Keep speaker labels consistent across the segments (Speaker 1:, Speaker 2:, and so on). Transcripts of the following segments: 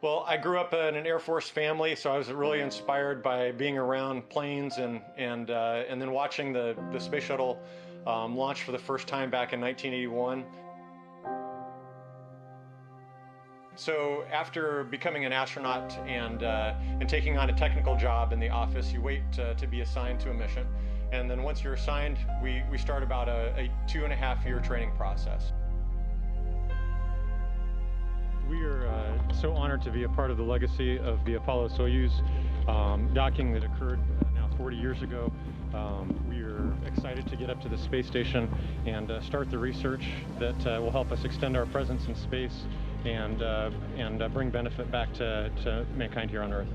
Speaker 1: Well, I grew up in an Air Force family, so I was really inspired by being around planes and then watching the space shuttle launch for the first time back in 1981. So after becoming an astronaut and taking on a technical job in the office, you wait to be assigned to a mission. And then once you're assigned, we start about a 2.5-year training process. We are so honored to be a part of the legacy of the Apollo-Soyuz docking that occurred now 40 years ago. We are excited to get up to the space station and start the research that will help us extend our presence in space and bring benefit back to mankind here on Earth.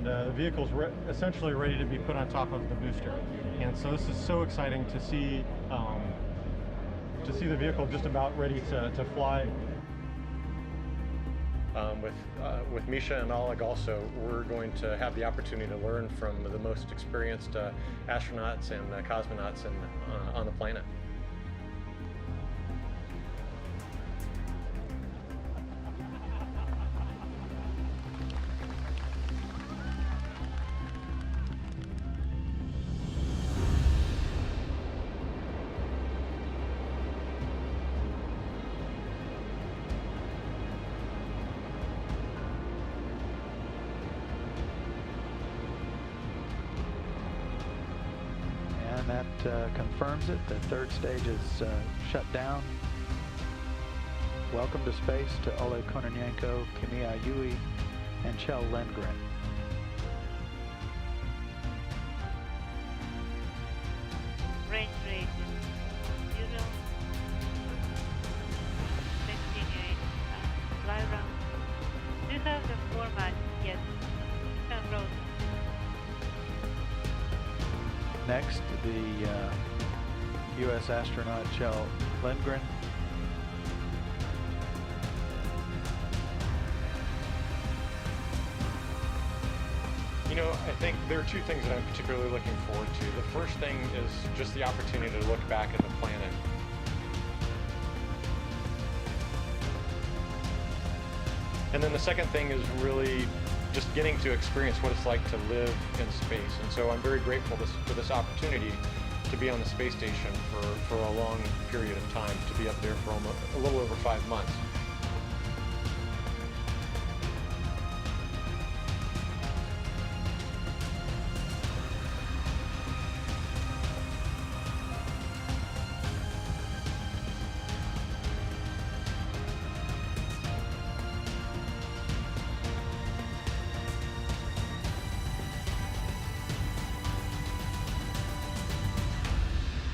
Speaker 1: The vehicle's essentially ready to be put on top of the booster, and so this is so exciting to see the vehicle just about ready to fly. With Misha and Oleg also, we're going to have the opportunity to learn from the most experienced astronauts and cosmonauts on the planet.
Speaker 2: That confirms it. The third stage is shut down. Welcome to space to Oleg Kononenko, Kimia Yui, and Kjell Lindgren.
Speaker 3: Range rate 0, continuing fly around. Do you have the format? Yes. Road.
Speaker 2: Next, the U.S. astronaut Kjell Lindgren.
Speaker 1: You know, I think there are two things that I'm particularly looking forward to. The first thing is just the opportunity to look back at the planet. And then the second thing is really just getting to experience what it's like to live in space. And so I'm very grateful for this opportunity to be on the space station for a long period of time, to be up there for almost a little over 5 months.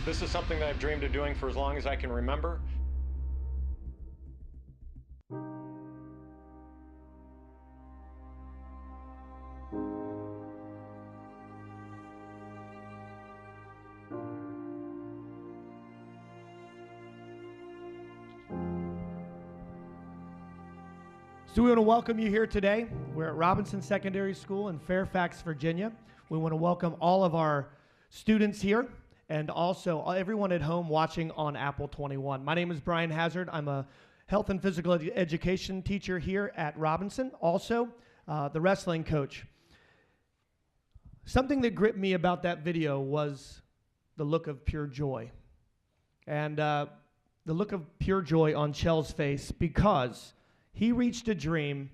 Speaker 1: This is something that I've dreamed of doing for as long as I can remember.
Speaker 4: So we want to welcome you here today. We're at Robinson Secondary School in Fairfax, Virginia. We want to welcome all of our students here, and also everyone at home watching on Apple 21. My name is Brian Hazard. I'm a health and physical education teacher here at Robinson, also the wrestling coach. Something that gripped me about that video was the look of pure joy. And the look of pure joy on Kjell's face, because he reached a dream,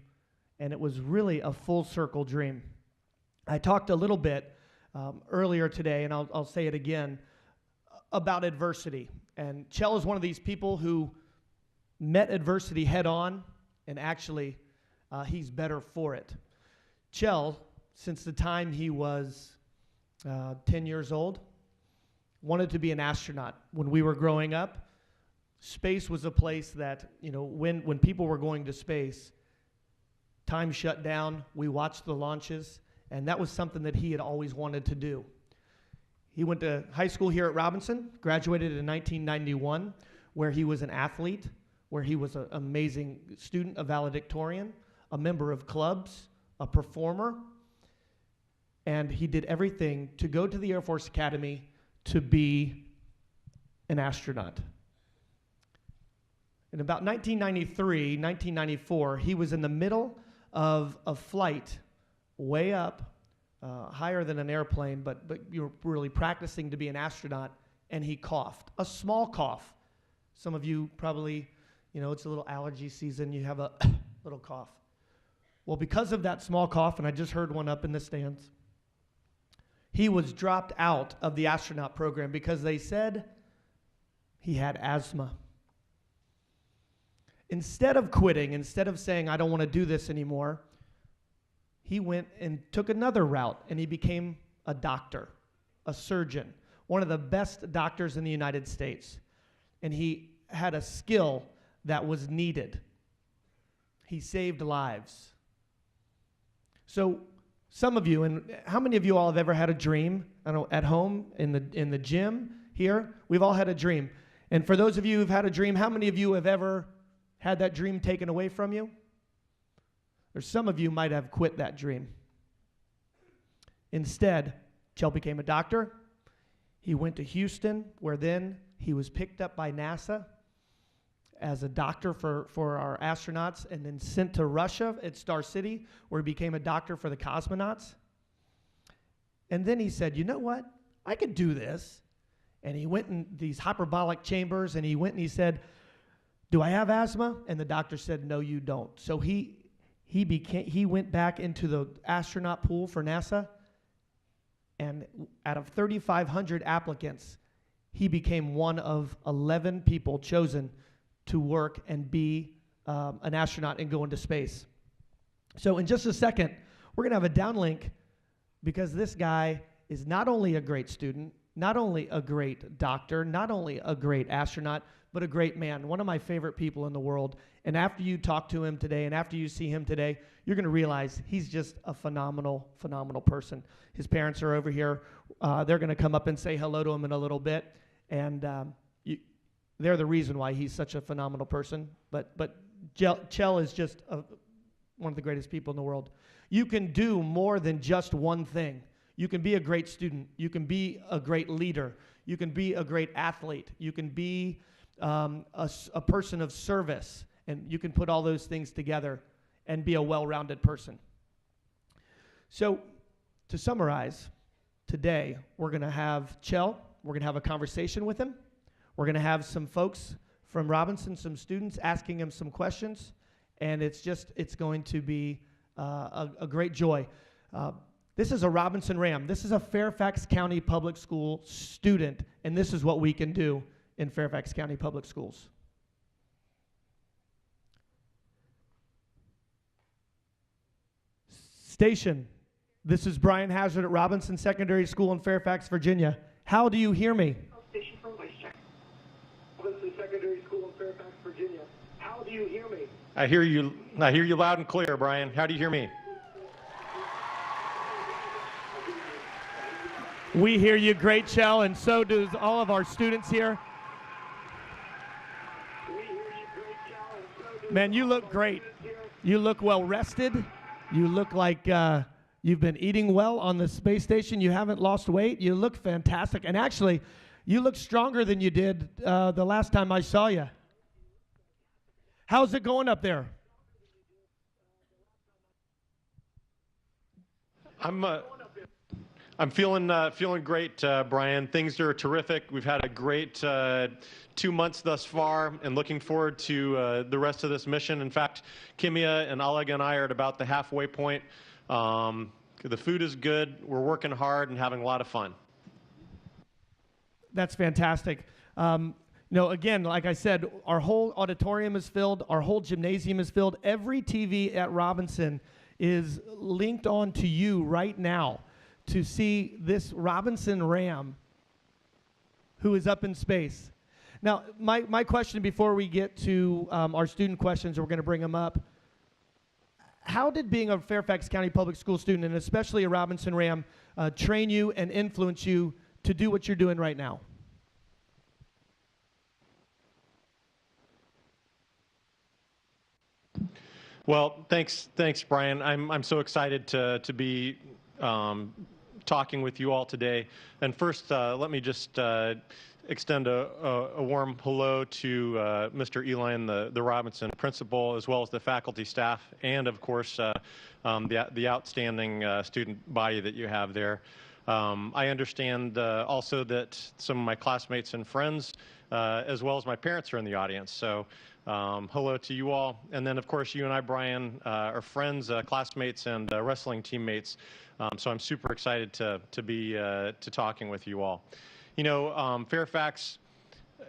Speaker 4: and it was really a full circle dream. I talked a little bit earlier today, and I'll say it again, about adversity. And Kjell is one of these people who met adversity head on, and actually he's better for it. Kjell, since the time he was 10 years old, wanted to be an astronaut. When we were growing up, space was a place that, you know, when people were going to space, time shut down, we watched the launches, and that was something that he had always wanted to do. He went to high school here at Robinson, graduated in 1991, where he was an athlete, where he was an amazing student, a valedictorian, a member of clubs, a performer, and he did everything to go to the Air Force Academy to be an astronaut. In about 1993, 1994, he was in the middle of a flight way up, higher than an airplane, but you were really practicing to be an astronaut, and he coughed. A small cough. Some of you probably, it's a little allergy season, you have a little cough. Well, because of that small cough, and I just heard one up in the stands, he was dropped out of the astronaut program because they said he had asthma. Instead of quitting, instead of saying, I don't want to do this anymore, he went and took another route, and he became a doctor, a surgeon, one of the best doctors in the United States. And he had a skill that was needed. He saved lives. So some of you, and how many of you all have ever had a dream? I don't know, at home, in the gym here? We've all had a dream. And for those of you who've had a dream, how many of you have ever had that dream taken away from you? Or some of you might have quit that dream. Instead, Chell became a doctor. He went to Houston, where then he was picked up by NASA as a doctor for our astronauts, and then sent to Russia at Star City, where he became a doctor for the cosmonauts. And then he said, you know what? I could do this. And he went in these hyperbolic chambers, and he went and he said, do I have asthma? And the doctor said, no, you don't. So he went back into the astronaut pool for NASA, and out of 3,500 applicants, he became one of 11 people chosen to work and be an astronaut and go into space. So in just a second, we're going to have a downlink, because this guy is not only a great student, not only a great doctor, not only a great astronaut, but a great man, one of my favorite people in the world. And after you talk to him today, and after you see him today, you're going to realize he's just a phenomenal, phenomenal person. His parents are over here. They're going to come up and say hello to him in a little bit. And they're the reason why he's such a phenomenal person. But Chell is just one of the greatest people in the world. You can do more than just one thing. You can be a great student. You can be a great leader. You can be a great athlete. You can be a person of service. And you can put all those things together and be a well-rounded person. So to summarize, today we're going to have Chell. We're going to have a conversation with him. We're going to have some folks from Robinson, some students asking him some questions. And it's going to be a great joy. This is a Robinson Ram. This is a Fairfax County Public School student, and this is what we can do in Fairfax County Public Schools. Station, this is Brian Hazard at Robinson Secondary School in Fairfax, Virginia. How do you hear me?
Speaker 5: Station for voice check. Robinson Secondary School in Fairfax, Virginia. How do you hear me?
Speaker 1: I hear you loud and clear, Brian. How do you hear me?
Speaker 4: We hear you great, Chell, and so does all of our students here. Man, you look great. You look well rested. You look like you've been eating well on the space station. You haven't lost weight. You look fantastic. And actually, you look stronger than you did the last time I saw you. How's it going up there?
Speaker 1: I'm feeling great, Brian. Things are terrific. We've had a great 2 months thus far, and looking forward to the rest of this mission. In fact, Kimia and Oleg and I are at about the halfway point. The food is good. We're working hard and having a lot of fun.
Speaker 4: That's fantastic. Again, like I said, our whole auditorium is filled. Our whole gymnasium is filled. Every TV at Robinson is linked on to you right now to see this Robinson Ram who is up in space. Now, my question before we get to our student questions, we're going to bring them up. How did being a Fairfax County Public School student, and especially a Robinson Ram, train you and influence you to do what you're doing right now?
Speaker 1: Well, thanks, Brian. I'm so excited to be talking with you all today. And first, let me just extend a warm hello to Mr. Eline, the Robinson principal, as well as the faculty, staff, and of course the outstanding student body that you have there. I understand also that some of my classmates and friends, as well as my parents, are in the audience. So hello to you all. And then, of course, you and I, Brian, are friends, classmates, and wrestling teammates. So I'm super excited to be talking with you all. You know, Fairfax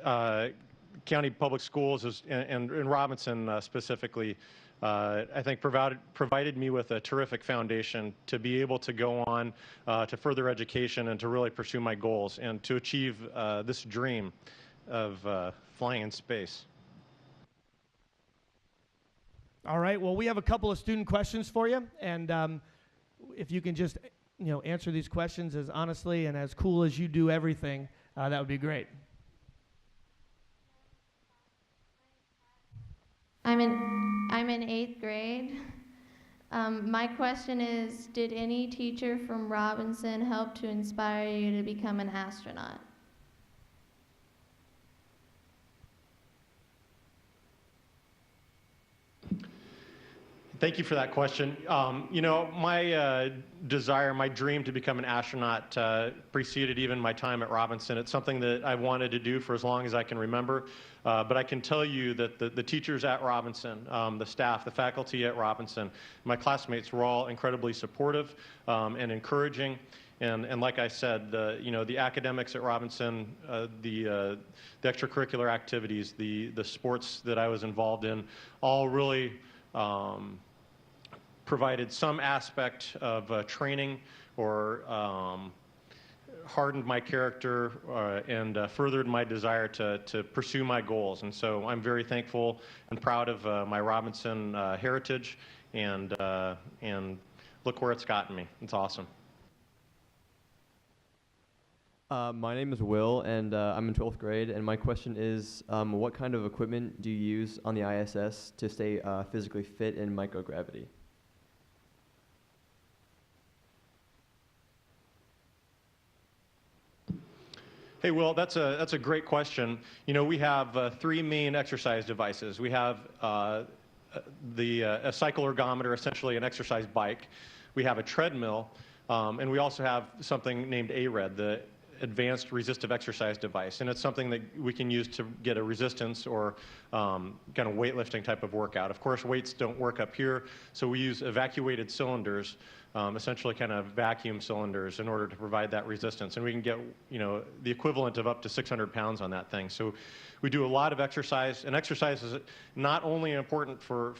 Speaker 1: County Public Schools and Robinson specifically, I think provided me with a terrific foundation to be able to go on to further education and to really pursue my goals and to achieve this dream of flying in space.
Speaker 4: All right, well, we have a couple of student questions for you, and if you can just answer these questions as honestly and as cool as you do everything, that would be great.
Speaker 6: I'm in 8th grade. My question is, did any teacher from Robinson help to inspire you to become an astronaut?
Speaker 1: Thank you for that question. You know, my desire, my dream to become an astronaut preceded even my time at Robinson. It's something that I've wanted to do for as long as I can remember. But I can tell you that the teachers at Robinson, the staff, the faculty at Robinson, my classmates were all incredibly supportive and encouraging. And like I said, the academics at Robinson, the extracurricular activities, the sports that I was involved in, all really provided some aspect of training or hardened my character and furthered my desire to pursue my goals. And so I'm very thankful and proud of my Robinson heritage, and look where it's gotten me. It's awesome.
Speaker 7: My name is Will, and I'm in 12th grade, and my question is, what kind of equipment do you use on the ISS to stay physically fit in microgravity?
Speaker 1: Hey, Will, that's a great question. You know, we have 3 main exercise devices. We have a cycle ergometer, essentially an exercise bike. We have a treadmill, and we also have something named ARED, the Advanced Resistive Exercise Device, and it's something that we can use to get a resistance or kind of weightlifting type of workout. Of course, weights don't work up here, so we use evacuated cylinders, essentially kind of vacuum cylinders, in order to provide that resistance, and we can get the equivalent of up to 600 pounds on that thing. So we do a lot of exercise, and exercise is not only important for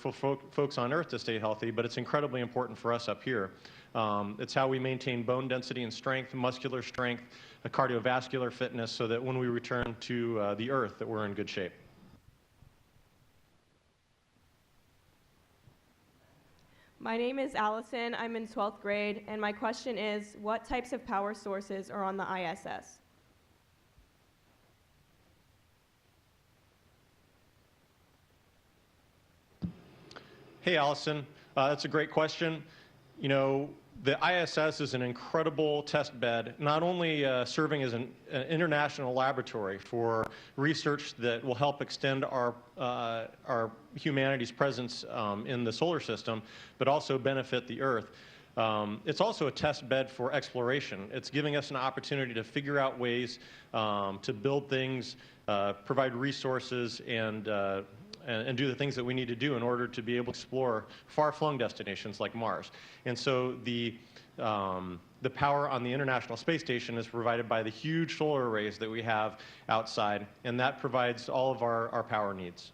Speaker 1: folks on Earth to stay healthy, but it's incredibly important for us up here. It's how we maintain bone density and strength, muscular strength, a cardiovascular fitness, so that when we return to the Earth, that we're in good shape.
Speaker 8: My name is Allison. I'm in 12th grade, and my question is, what types of power sources are on the ISS?
Speaker 1: Hey, Allison. That's a great question. You know, the ISS is an incredible test bed, not only serving as an international laboratory for research that will help extend our humanity's presence in the solar system, but also benefit the Earth. It's also a test bed for exploration. It's giving us an opportunity to figure out ways to build things, provide resources, and do the things that we need to do in order to be able to explore far-flung destinations like Mars. And so the power on the International Space Station is provided by the huge solar arrays that we have outside, and that provides all of our power needs.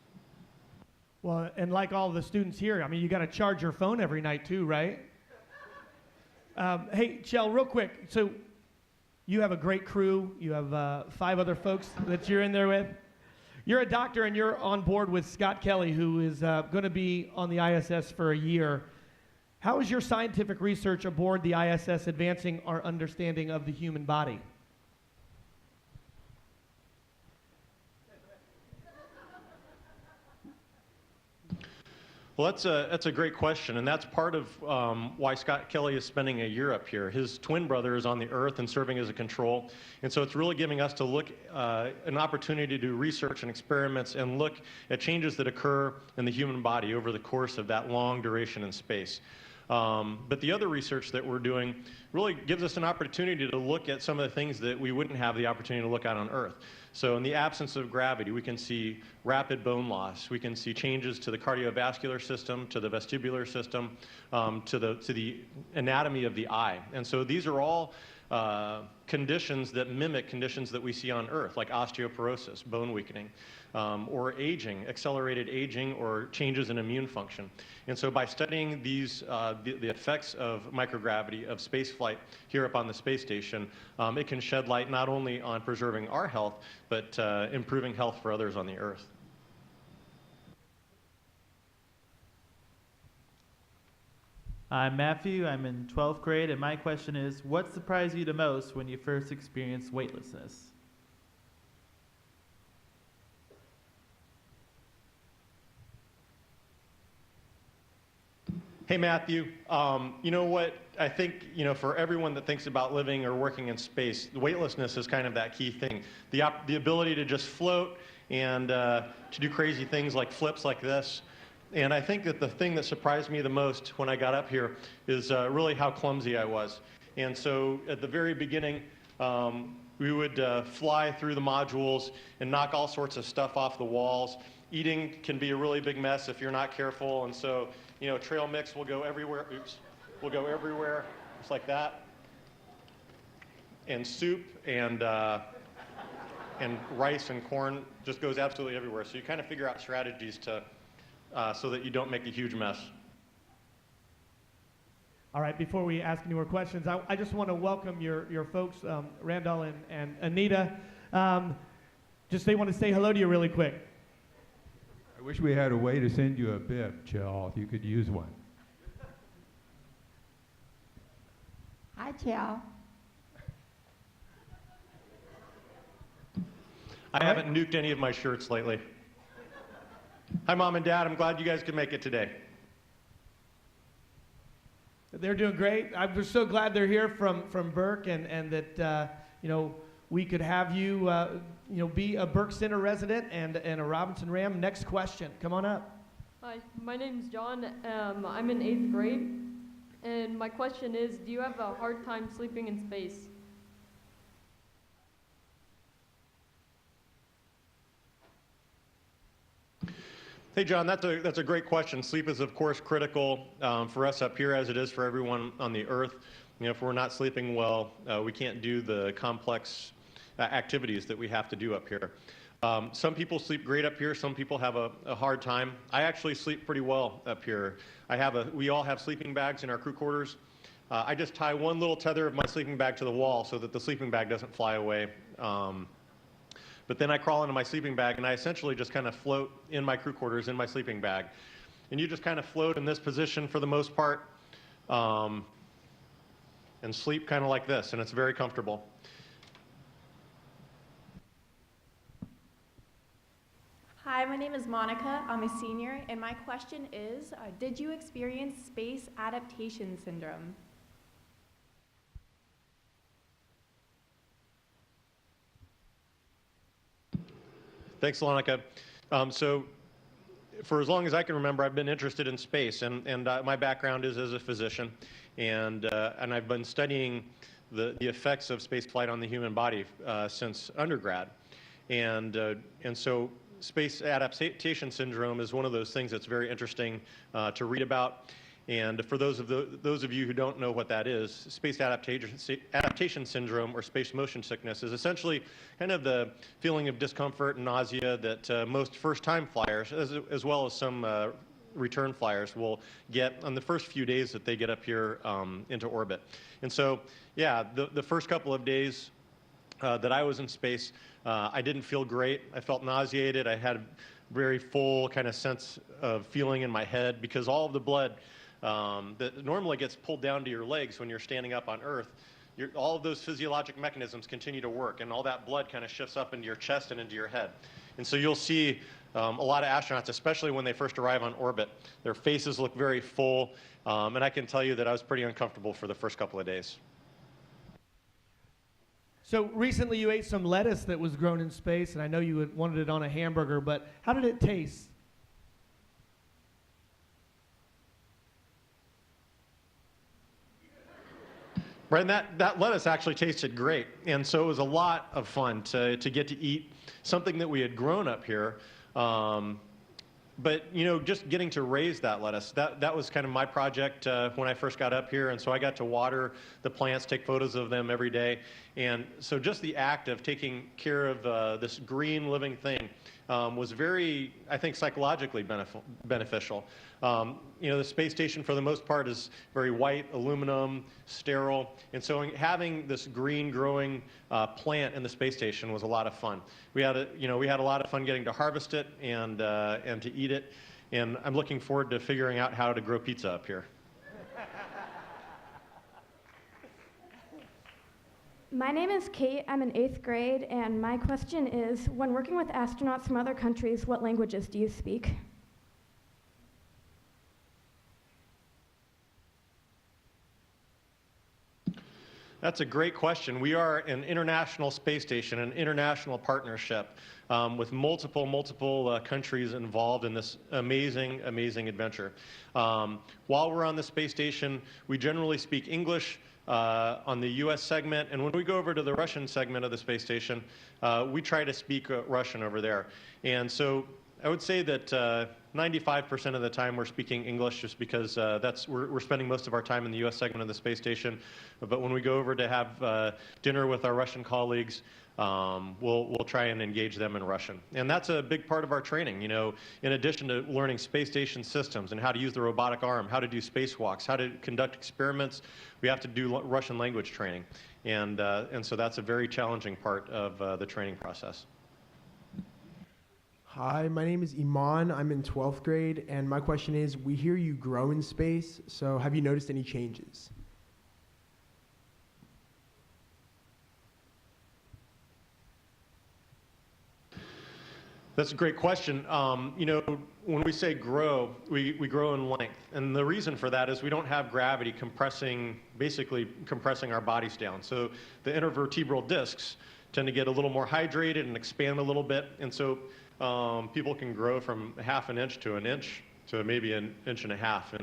Speaker 4: Well, and like all the students here, I mean, you got to charge your phone every night too, right? Hey, Chell, real quick. So you have a great crew. You have 5 other folks that you're in there with. You're a doctor, and you're on board with Scott Kelly, who is going to be on the ISS for a year. How is your scientific research aboard the ISS advancing our understanding of the human body?
Speaker 1: Well, that's a great question, and that's part of why Scott Kelly is spending a year up here. His twin brother is on the Earth and serving as a control, and so it's really giving us to look an opportunity to do research and experiments and look at changes that occur in the human body over the course of that long duration in space. But the other research that we're doing really gives us an opportunity to look at some of the things that we wouldn't have the opportunity to look at on Earth. So in the absence of gravity, we can see rapid bone loss. We can see changes to the cardiovascular system, to the vestibular system, to the anatomy of the eye. And so these are all conditions that mimic conditions that we see on Earth, like osteoporosis, bone weakening, or aging, accelerated aging, or changes in immune function. And so by studying these, the effects of microgravity, of space flight here up on the space station, it can shed light not only on preserving our health, but improving health for others on the Earth.
Speaker 9: I'm Matthew, I'm in 12th grade, and my question is, what surprised you the most when you first experienced weightlessness?
Speaker 1: Hey, Matthew. You know what? I think, for everyone that thinks about living or working in space, weightlessness is kind of that key thing. The ability to just float and to do crazy things like flips like this. And I think that the thing that surprised me the most when I got up here is really how clumsy I was. And so at the very beginning, we would fly through the modules and knock all sorts of stuff off the walls. Eating can be a really big mess if you're not careful. And so, trail mix will go everywhere. Oops. Will go everywhere, just like that. And soup and rice and corn just goes absolutely everywhere. So you kind of figure out strategies to so that you don't make a huge mess.
Speaker 4: All right, before we ask any more questions, I just want to welcome your folks, Randall and Anita. They want to say hello to you really quick.
Speaker 10: I wish we had a way to send you a bib, Chell, if you could use one.
Speaker 11: Hi, Chell.
Speaker 1: I haven't nuked any of my shirts lately. Hi, Mom and Dad. I'm glad you guys could make it today.
Speaker 4: They're doing great. I'm so glad they're here from Burke, and that we could have you be a Burke Center resident and a Robinson Ram. Next question. Come on up.
Speaker 12: Hi, my name's John. I'm in 8th grade, and my question is, do you have a hard time sleeping in space?
Speaker 1: Hey, John, that's a great question. Sleep is, of course, critical for us up here as it is for everyone on the Earth. If we're not sleeping well, we can't do the complex activities that we have to do up here. Some people sleep great up here. Some people have a hard time. I actually sleep pretty well up here. We all have sleeping bags in our crew quarters. I just tie one little tether of my sleeping bag to the wall so that the sleeping bag doesn't fly away. But then I crawl into my sleeping bag, and I essentially just kind of float in my crew quarters in my sleeping bag. And you just kind of float in this position for the most part and sleep kind of like this, and it's very comfortable.
Speaker 13: Hi, my name is Monica. I'm a senior, and my question is, did you experience space adaptation syndrome?
Speaker 1: Thanks, Monica. So for as long as I can remember, I've been interested in space, and my background is as a physician, and I've been studying the effects of space flight on the human body since undergrad, and so space adaptation syndrome is one of those things that's very interesting to read about. And for those of you who don't know what that is, space adaptation syndrome or space motion sickness is essentially kind of the feeling of discomfort and nausea that most first-time flyers, as well as some return flyers, will get on the first few days that they get up here into orbit. And so, yeah, the first couple of days that I was in space, I didn't feel great. I felt nauseated. I had a very full kind of sense of feeling in my head because all of the blood that normally gets pulled down to your legs when you're standing up on Earth, all of those physiologic mechanisms continue to work, and all that blood kind of shifts up into your chest and into your head. And so you'll see a lot of astronauts, especially when they first arrive on orbit. Their faces look very full, and I can tell you that I was pretty uncomfortable for the first couple of days.
Speaker 4: So recently you ate some lettuce that was grown in space, and I know you wanted it on a hamburger, but how did it taste?
Speaker 1: Right, and that lettuce actually tasted great, and so it was a lot of fun to get to eat something that we had grown up here. But just getting to raise that lettuce, that was kind of my project when I first got up here, and so I got to water the plants, take photos of them every day, and so just the act of taking care of this green living thing was very, I think, psychologically beneficial. The space station, for the most part, is very white, aluminum, sterile, and so having this green growing plant in the space station was a lot of fun. We had a lot of fun getting to harvest it and to eat it, and I'm looking forward to figuring out how to grow pizza up here.
Speaker 14: My name is Kate. I'm in 8th grade, and my question is, when working with astronauts from other countries, what languages do you speak?
Speaker 1: That's a great question. We are an international space station, an international partnership with multiple countries involved in this amazing adventure. While we're on the space station, we generally speak English on the US segment, and when we go over to the Russian segment of the space station, we try to speak Russian over there. And so I would say that 95% of the time we're speaking English, just because we're spending most of our time in the US segment of the space station. But when we go over to have dinner with our Russian colleagues, we'll try and engage them in Russian. And that's a big part of our training. In addition to learning space station systems and how to use the robotic arm, how to do spacewalks, how to conduct experiments, we have to do Russian language training. And so that's a very challenging part of the training process.
Speaker 15: Hi, my name is Iman. I'm in 12th grade, and my question is, we hear you grow in space, so have you noticed any changes?
Speaker 1: That's a great question. When we say grow, we grow in length. And the reason for that is we don't have gravity basically compressing our bodies down. So the intervertebral discs tend to get a little more hydrated and expand a little bit. And so people can grow from ½ an inch to an inch to maybe an inch and a half.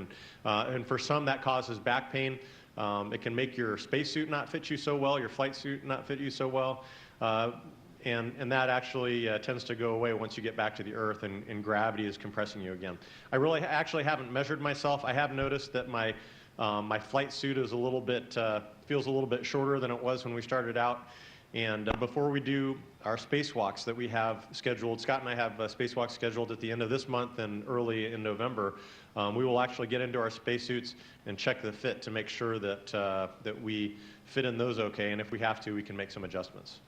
Speaker 1: And for some, that causes back pain. It can make your spacesuit not fit you so well, your flight suit not fit you so well. And that actually tends to go away once you get back to the Earth and gravity is compressing you again. I really actually haven't measured myself. I have noticed that my flight suit is feels a little bit shorter than it was when we started out. And before we do our spacewalks that we have scheduled, Scott and I have spacewalks scheduled at the end of this month and early in November, we will actually get into our spacesuits and check the fit to make sure that we fit in those okay, and if we have to, we can make some adjustments.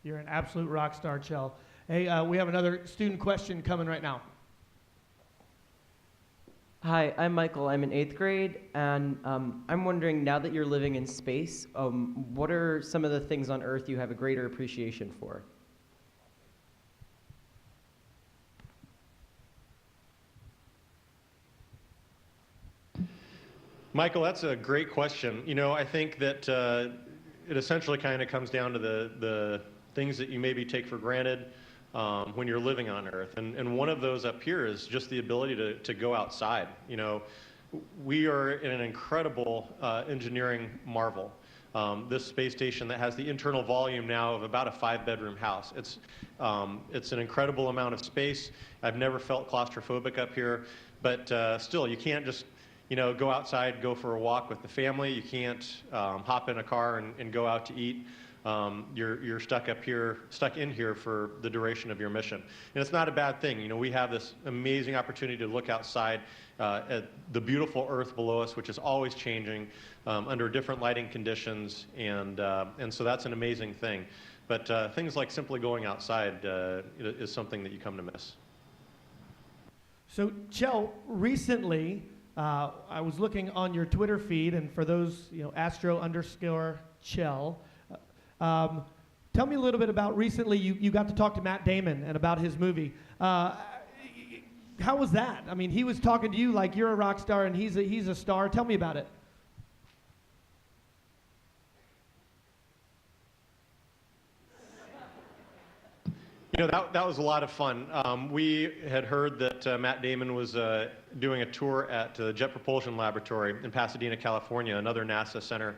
Speaker 4: You're an absolute rock star, Chell. Hey, we have another student question coming right now.
Speaker 16: Hi, I'm Michael. I'm in 8th grade, and I'm wondering, now that you're living in space, what are some of the things on Earth you have a greater appreciation for?
Speaker 1: Michael, that's a great question. I think that it essentially kind of comes down to the things that you maybe take for granted when you're living on Earth. And one of those up here is just the ability to go outside. We are in an incredible engineering marvel. This space station that has the internal volume now of about a 5-bedroom house. It's an incredible amount of space. I've never felt claustrophobic up here, but still, you can't just go outside, go for a walk with the family. You can't hop in a car and go out to eat. You're stuck in here for the duration of your mission. And it's not a bad thing. We have this amazing opportunity to look outside at the beautiful Earth below us, which is always changing under different lighting conditions, and so that's an amazing thing. But things like simply going outside is something that you come to miss.
Speaker 4: So, Chell, recently, I was looking on your Twitter feed, and for those, Astro_Chell, Tell me a little bit about recently you got to talk to Matt Damon and about his movie. How was that? I mean, he was talking to you like you're a rock star and he's a star. Tell me about it.
Speaker 1: You know, that was a lot of fun. We had heard that Matt Damon was doing a tour at the Jet Propulsion Laboratory in Pasadena, California, another NASA center.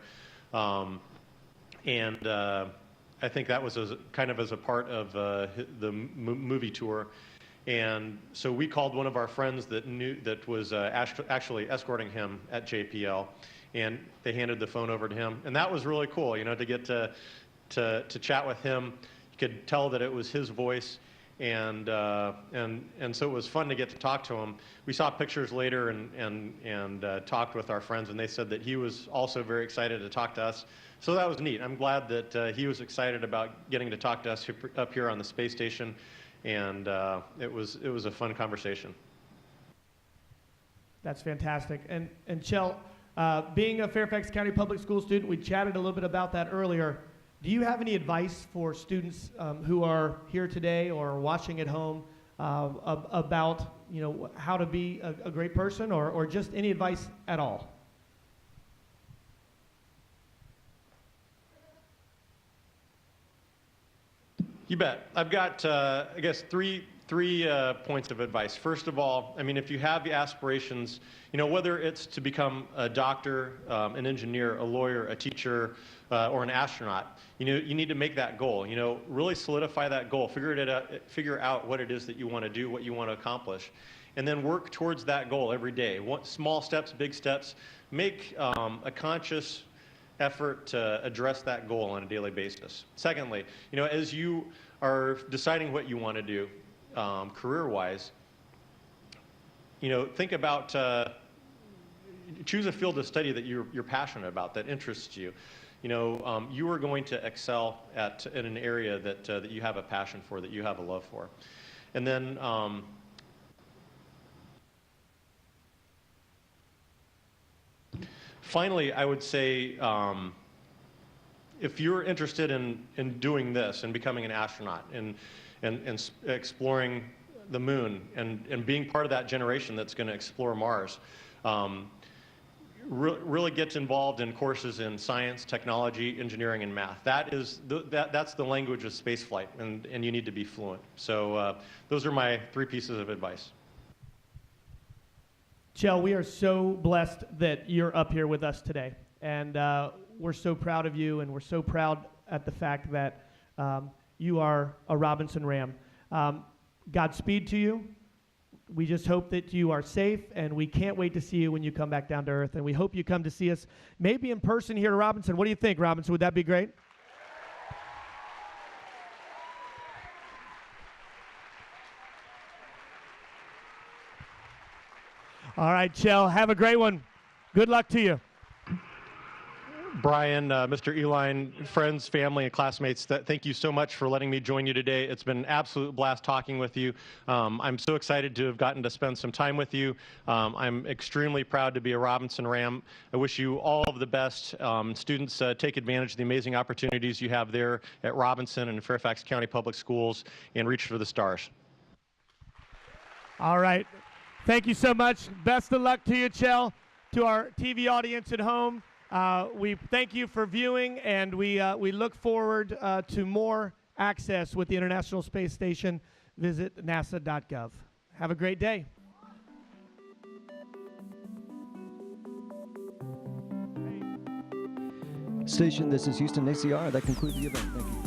Speaker 1: I think that was kind of as a part of the movie tour. And so we called one of our friends that was actually escorting him at JPL, and they handed the phone over to him. And that was really cool, you know, to get to chat with him. You could tell that it was his voice, and so it was fun to get to talk to him. We saw pictures later and talked with our friends, and they said that he was also very excited to talk to us. So that was neat. I'm glad that he was excited about getting to talk to us up here on the space station, and it was a fun conversation.
Speaker 4: That's fantastic. And Chell, being a Fairfax County Public School student, we chatted a little bit about that earlier. Do you have any advice for students who are here today or watching at home about, you know, how to be a great person, or just any advice at all?
Speaker 1: You bet. I've got, I guess, three points of advice. First of all, I mean, if you have the aspirations, you know, whether it's to become a doctor, an engineer, a lawyer, a teacher, or an astronaut, you know, you need to make that goal. You know, really solidify that goal. Figure out what it is that you want to do, what you want to accomplish, and then work towards that goal every day. Small steps, big steps. Make a conscious effort to address that goal on a daily basis. Secondly, you know, as you are deciding what you want to do career-wise, you know, think about choose a field of study that you're passionate about, that interests you. You know, you are going to excel in an area that you have a passion for, that you have a love for. And then finally, I would say, if you're interested in doing this and becoming an astronaut and exploring the moon and being part of that generation that's going to explore Mars, really get involved in courses in science, technology, engineering, and math. That's the language of spaceflight, and you need to be fluent. So those are my 3 pieces of advice.
Speaker 4: Chell, we are so blessed that you're up here with us today, and we're so proud of you, and we're so proud at the fact that you are a Robinson Ram. Godspeed to you. We just hope that you are safe, and we can't wait to see you when you come back down to Earth, and we hope you come to see us maybe in person here at Robinson. What do you think, Robinson? Would that be great? All right, Chell, have a great one. Good luck to you.
Speaker 1: Brian, Mr. Eline, friends, family, and classmates, thank you so much for letting me join you today. It's been an absolute blast talking with you. I'm so excited to have gotten to spend some time with you. I'm extremely proud to be a Robinson Ram. I wish you all of the best. Students, take advantage of the amazing opportunities you have there at Robinson and Fairfax County Public Schools, and reach for the stars.
Speaker 4: All right. Thank you so much. Best of luck to you, Chell. To our TV audience at home, we thank you for viewing, and we look forward to more access with the International Space Station. Visit nasa.gov. Have a great day.
Speaker 17: Station, this is Houston ACR. That concludes the event. Thank you.